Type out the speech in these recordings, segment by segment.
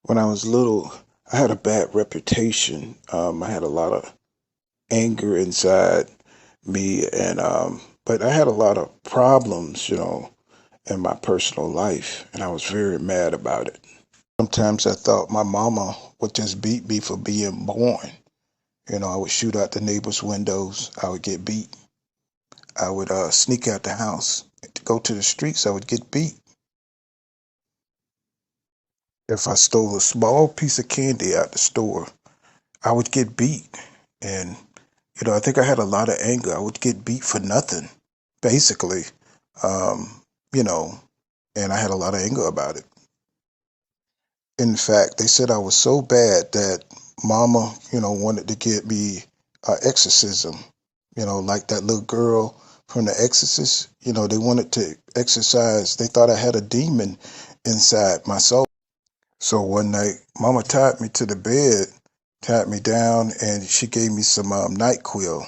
When I was little, I had a bad reputation. I had a lot of anger inside me, and but I had a lot of problems, in my personal life, and I was very mad about it. Sometimes I thought my mama would just beat me for being born. I would shoot out the neighbors' windows. I would get beat. I would sneak out the house to go to the streets. I would get beat. If I stole a small piece of candy out the store, I would get beat. And, I think I had a lot of anger. I would get beat for nothing, basically. Um, you know, and I had a lot of anger about it. In fact, they said I was so bad that mama, wanted to get me exorcism, like that little girl from The Exorcist. They wanted to exorcise. They thought I had a demon inside my soul. So one night, mama tied me to the bed, tied me down, and she gave me some NyQuil.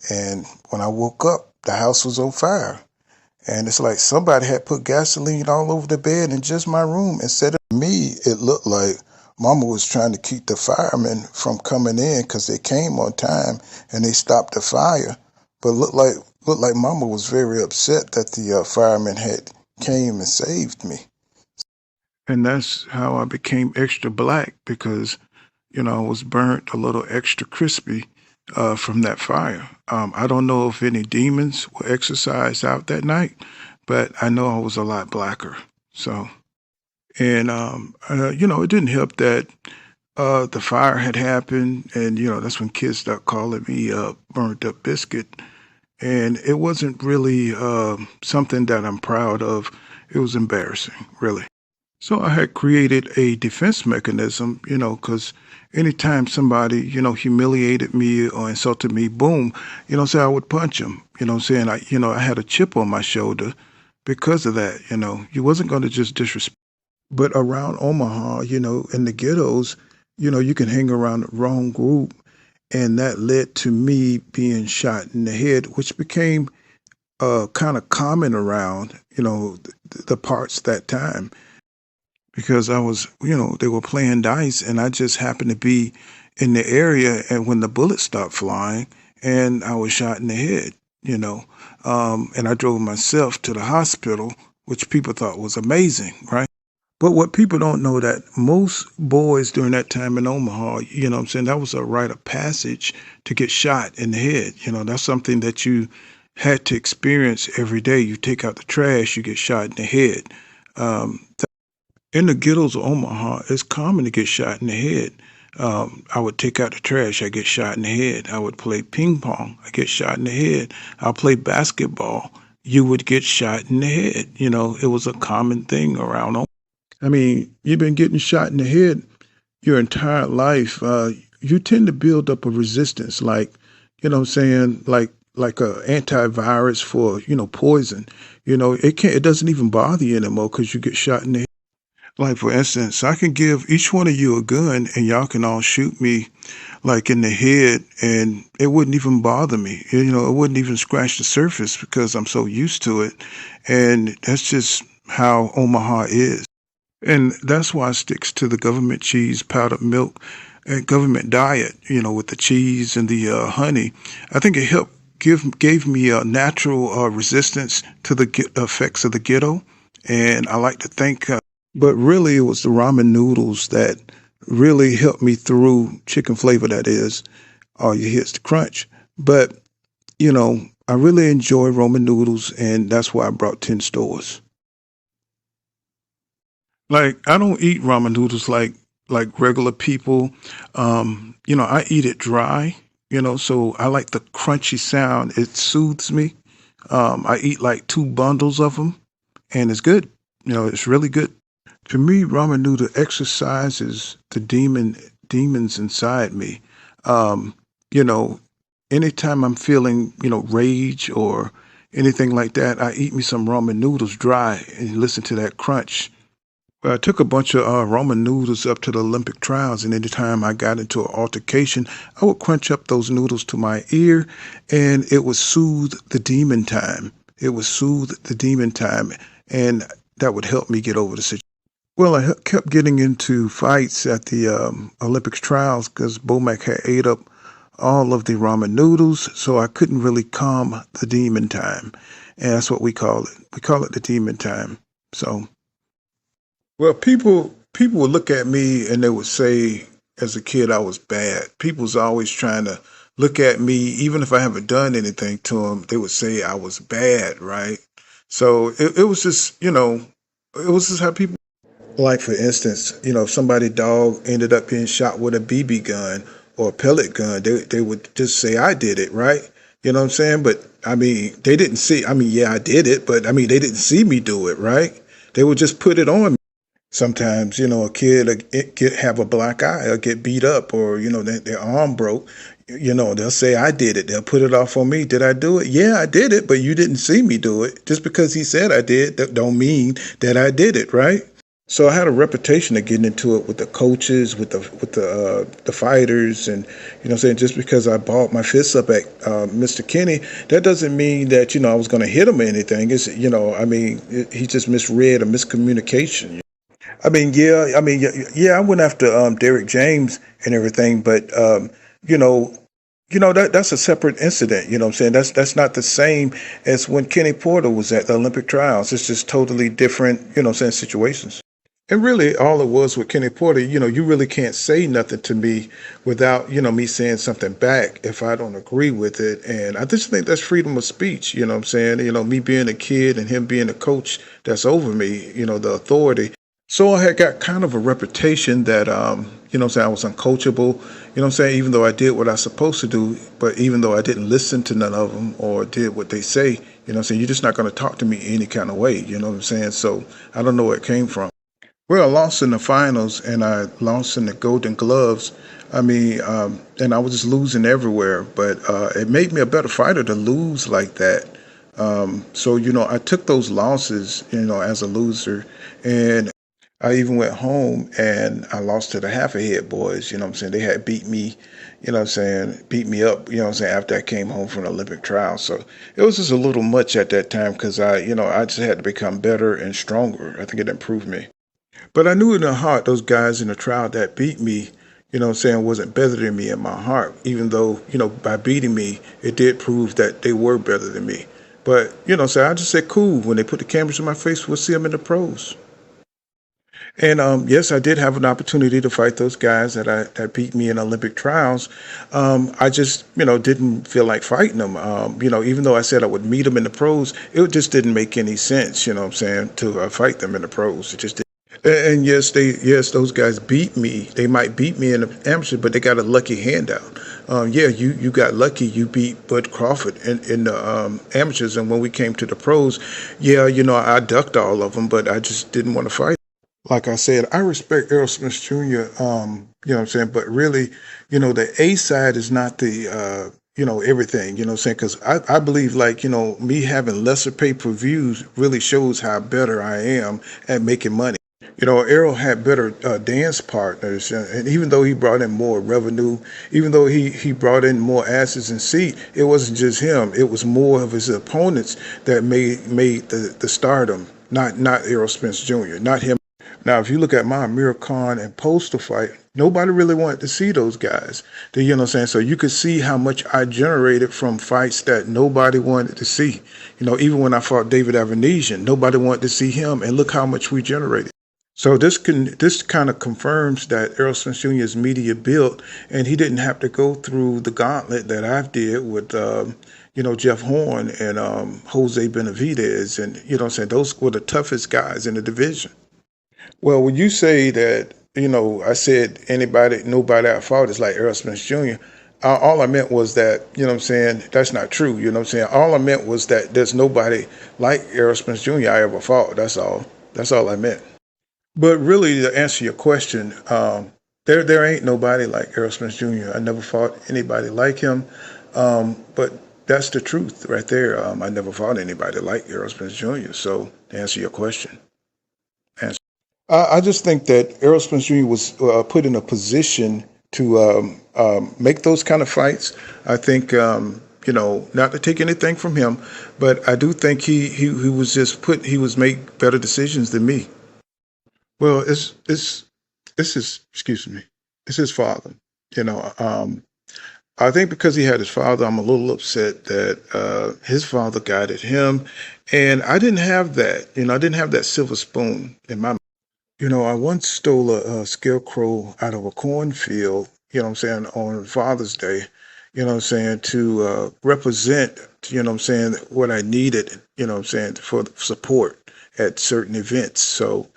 And when I woke up, the house was on fire. And it's like somebody had put gasoline all over the bed in just my room and set it. To me, it looked like mama was trying to keep the firemen from coming in because they came on time and they stopped the fire. But looked like mama was very upset that the firemen had came and saved me. And that's how I became extra black because, I was burnt a little extra crispy from that fire. I don't know if any demons were exorcised out that night, but I know I was a lot blacker. So, and, it didn't help that the fire had happened. And, that's when kids start calling me burnt up biscuit. And it wasn't really something that I'm proud of. It was embarrassing, really. So I had created a defense mechanism, because anytime somebody, humiliated me or insulted me, boom, say I would punch them, saying I had a chip on my shoulder because of that, you wasn't going to just disrespect. But around Omaha, in the ghettos, you can hang around the wrong group. And that led to me being shot in the head, which became kind of common around, the parts that time because I was, they were playing dice and I just happened to be in the area and when the bullets stopped flying and I was shot in the head, and I drove myself to the hospital, which people thought was amazing, right? But what people don't know that most boys during that time in Omaha, that was a rite of passage to get shot in the head. That's something that you had to experience every day. You take out the trash, you get shot in the head. Um, in the ghettos of Omaha, it's common to get shot in the head. I would take out the trash, I get shot in the head. I would play ping pong, I get shot in the head. I'll play basketball, you would get shot in the head. It was a common thing around Omaha. I mean, you've been getting shot in the head your entire life. You tend to build up a resistance, like, like a antivirus for, poison. It doesn't even bother you anymore because you get shot in the head. Like, for instance, I can give each one of you a gun and y'all can all shoot me like in the head and it wouldn't even bother me. It wouldn't even scratch the surface because I'm so used to it. And that's just how Omaha is. And that's why it sticks to the government cheese, powdered milk, and government diet, with the cheese and the honey. I think it helped gave me a natural resistance to the effects of the ghetto. And I like to think but really, it was the ramen noodles that really helped me through chicken flavor, that is. All you hear is the crunch. But, I really enjoy ramen noodles, and that's why I brought 10 stores. Like, I don't eat ramen noodles like regular people. I eat it dry, so I like the crunchy sound. It soothes me. I eat like 2 bundles of them, and it's good. It's really good. To me, ramen noodle exercises the demons inside me. Um, you know, anytime I'm feeling, rage or anything like that, I eat me some ramen noodles dry and listen to that crunch. I took a bunch of ramen noodles up to the Olympic trials, and anytime I got into an altercation, I would crunch up those noodles to my ear, and it would soothe the demon time. It would soothe the demon time, and that would help me get over the situation. Well, I kept getting into fights at the Olympics trials because Bomac had ate up all of the ramen noodles, so I couldn't really calm the demon time, and that's what we call it. We call it the demon time. So, well, people would look at me and they would say, as a kid, I was bad. People's always trying to look at me, even if I haven't done anything to them. They would say I was bad, right? So it was just, it was just how people. Like for instance, if somebody dog ended up being shot with a BB gun or a pellet gun, they would just say I did it, right? You know what I'm saying? But I mean, they didn't see. I mean, yeah, I did it, but I mean, they didn't see me do it, right? They would just put it on me. Sometimes, a kid have a black eye or get beat up or, their arm broke. They'll say, I did it. They'll put it off on me. Did I do it? Yeah, I did it, but you didn't see me do it. Just because he said I did, that don't mean that I did it, right? So I had a reputation of getting into it with the coaches, with the fighters, and saying just because I balled my fists up at Mr. Kenny, that doesn't mean that I was going to hit him or anything. It's he just misread or miscommunication. I mean, yeah, I went after Derek James and everything, but you know, that's a separate incident. You know what I'm saying? That's not the same as when Kenny Porter was at the Olympic trials. It's just totally different. What I'm saying, situations. And really, all it was with Kenny Porter, you really can't say nothing to me without, me saying something back if I don't agree with it. And I just think that's freedom of speech. You know what I'm saying? Me being a kid and him being a coach that's over me, the authority. So I had got kind of a reputation that, what I'm saying, I was uncoachable, what I'm saying, even though I did what I was supposed to do, but even though I didn't listen to none of them or did what they say, what I'm saying, you're just not going to talk to me any kind of way, you know what I'm saying? So I don't know where it came from. Well, I lost in the finals and I lost in the Golden Gloves. I mean, and I was just losing everywhere, but it made me a better fighter to lose like that. So, I took those losses, as a loser. And I even went home and I lost to the half a head boys, what I'm saying? They had beat me, what I'm saying, beat me up, what I'm saying, after I came home from the Olympic trial. So it was just a little much at that time because I just had to become better and stronger. I think it improved me. But I knew in the heart those guys in the trial that beat me, what I'm saying, wasn't better than me in my heart, even though, by beating me, it did prove that they were better than me. But, so I just said, cool, when they put the cameras in my face, we'll see them in the pros. And yes, I did have an opportunity to fight those guys that beat me in Olympic trials. I just, didn't feel like fighting them. Even though I said I would meet them in the pros, it just didn't make any sense, what I'm saying, to fight them in the pros. It just didn't. And yes, those guys beat me. They might beat me in the amateur, but they got a lucky handout. Yeah, you got lucky. You beat Bud Crawford in the amateurs, and when we came to the pros, yeah, I ducked all of them, but I just didn't want to fight. Like I said, I respect Errol Spence Jr., what I'm saying, but really, the A side is not the, everything, what I'm saying, because I believe like, me having lesser pay-per-views really shows how better I am at making money. Errol had better dance partners, and even though he brought in more revenue, even though he brought in more asses and seat, it wasn't just him. It was more of his opponents that made the stardom, not Errol Spence Jr., not him. Now, if you look at my Amir Khan and Postal fight, nobody really wanted to see those guys. You know what I'm saying? So you could see how much I generated from fights that nobody wanted to see. Even when I fought David Avanesian, nobody wanted to see him, and look how much we generated. So this kind of confirms that Errol Spence Jr.'s media built, and he didn't have to go through the gauntlet that I've did with, Jeff Horn and Jose Benavidez, and what I'm saying, those were the toughest guys in the division. Well, when you say that, I said nobody I fought is like Errol Spence Jr., all I meant was that, what I'm saying, that's not true. You know what I'm saying? All I meant was that there's nobody like Errol Spence Jr. I ever fought. That's all. That's all I meant. But really, to answer your question, there ain't nobody like Errol Spence Jr. I never fought anybody like him, but that's the truth right there. I never fought anybody like Errol Spence Jr. So to answer your question, I just think that Errol Spence Jr. was put in a position to make those kind of fights. I think, not to take anything from him, but I do think he was just he was make better decisions than me. Well, it's his, excuse me, it's his father. You know, I think because he had his father, I'm a little upset that his father guided him, and I didn't have that. You know, I didn't have that silver spoon in my. You know, I once stole a scarecrow out of a cornfield. You know what I'm saying, on Father's Day. You know what I'm saying, to represent. You know what I'm saying, what I needed. You know what I'm saying, for support at certain events. So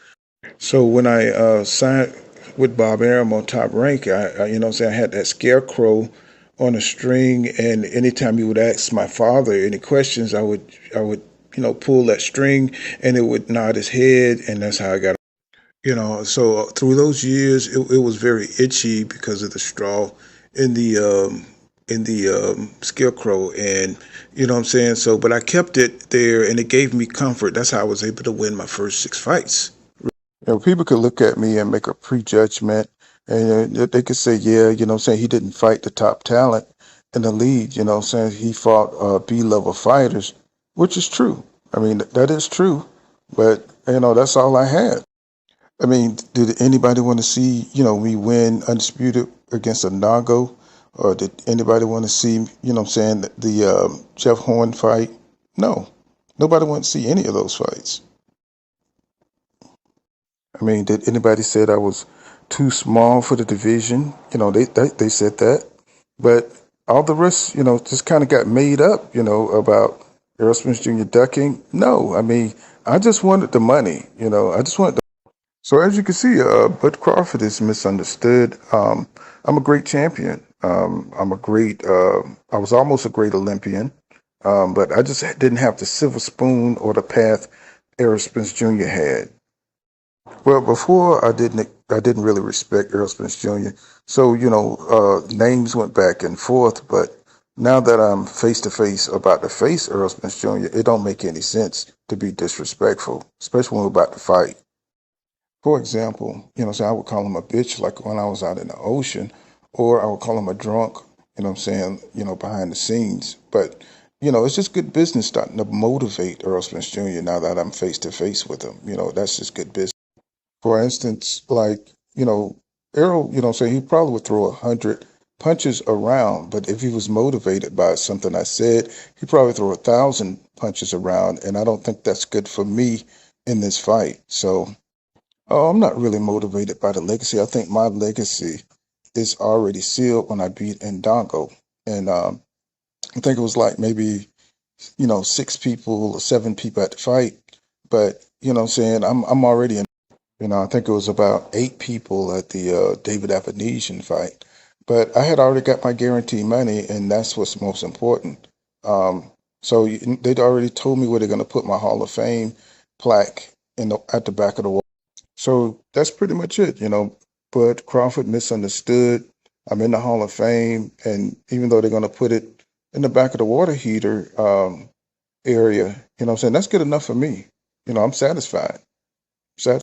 when I signed with Bob Arum on Top Rank, you know what I'm saying, I had that scarecrow on a string, and anytime he would ask my father any questions, I would pull that string, and it would nod his head, and that's how I got. So through those years, it was very itchy because of the straw in the scarecrow, and you know what I'm saying. So, but I kept it there, and it gave me comfort. That's how I was able to win my first 6 fights. People could look at me and make a prejudgment, and they could say, yeah, you know what I'm saying, he didn't fight the top talent in the league, you know what I'm saying, he fought B-level fighters, which is true. I mean, that is true, but, that's all I had. I mean, did anybody want to see, me win Undisputed against a Nago? Or did anybody want to see, what I'm saying, the Jeff Horn fight? No. Nobody wanted to see any of those fights. I mean, did anybody said I was too small for the division? They said that, but all the rest, just kind of got made up, about Errol Spence Jr. ducking. No, I mean, I just wanted the money, I just wanted. So as you can see, Bud Crawford is misunderstood. I'm a great champion. I'm a great. I was almost a great Olympian, but I just didn't have the silver spoon or the path Errol Spence Jr. had. Well, before I didn't really respect Errol Spence Jr. So names went back and forth, but now that I'm face to face about to face Errol Spence Jr., it don't make any sense to be disrespectful, especially when we're about to fight. For example, so I would call him a bitch like when I was out in the ocean, or I would call him a drunk, behind the scenes. But, it's just good business starting to motivate Errol Spence Jr. now that I'm face to face with him. That's just good business. For instance, like, Errol, say he probably would throw 100 punches around, but if he was motivated by something I said, he'd probably throw 1,000 punches around, and I don't think that's good for me in this fight. So, oh, I'm not really motivated by the legacy. I think my legacy is already sealed when I beat Ndongo. And I think it was like maybe, 6 people or 7 people at the fight. But, what I'm saying, I'm already in. I think it was about 8 people at the David Apanesian fight. But I had already got my guarantee money, and that's what's most important. So they'd already told me where they're going to put my Hall of Fame plaque at the back of the wall. So that's pretty much it. Bud Crawford misunderstood. I'm in the Hall of Fame, and even though they're going to put it in the back of the water heater area, what I'm saying, that's good enough for me. I'm satisfied.